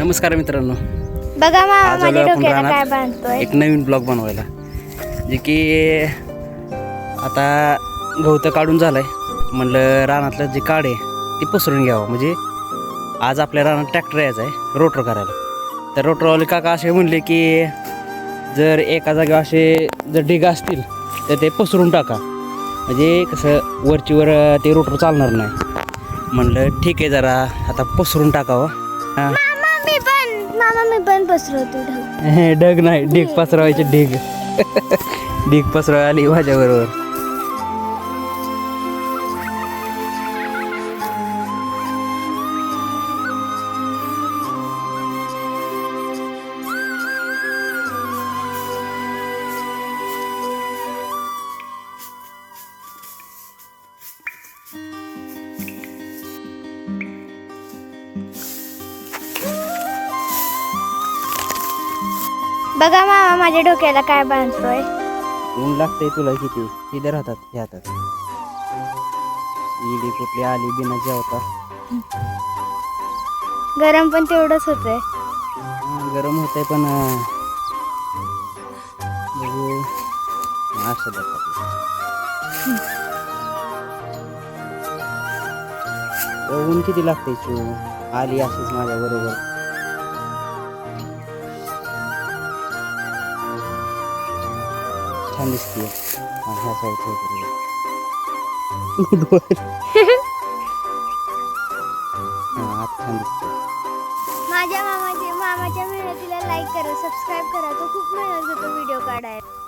नमस्कार मित्रांनो, बघा मामा आज माझ्या आलोय आपण डोक्याला काय रानात बांधतोय. एक नवीन ब्लॉग बनवायला. जे की आता गवतं काढून झालंय, म्हणलं रानातलं जे काढ आहे ते पसरून घ्यावं. म्हणजे आज आपल्या रानात ट्रॅक्टर यायचा आहे रोटर करायला. तर रोटरवाले काका असे म्हणले की जर एका जागेवर असे जर ढिग असतील तर ते पसरून टाका, म्हणजे कसं वरचीवर ते रोटर चालणार नाही. म्हणलं ठीक आहे, जरा आता पसरून टाकावं. हां, मामा मी पण पसरवतो ढग. ढग नाही, ढीग पसरवायचे. ढीग ढीग पसरवायला आली माझ्या बरोबर. बघा मामा माझ्या डोक्याला काय बांधतोय. ऊन लागतंय तुला किती. तिथे राहतात हे हातात. इडी कुठली आली बिना जेवता. गरम पण तेवढंच होतंय. गरम होतंय पण बघू असं दाखवते. ऊन किती लागतंय तू आली अशीच माझ्या बरोबर. छान दिसते ह्या साईडच्या आता छान दिसते. माझ्या मामाच्या मेहनतीला लाईक करा, सबस्क्राईब करा. तो खूप मेहनत घेतो व्हिडिओ काढायला.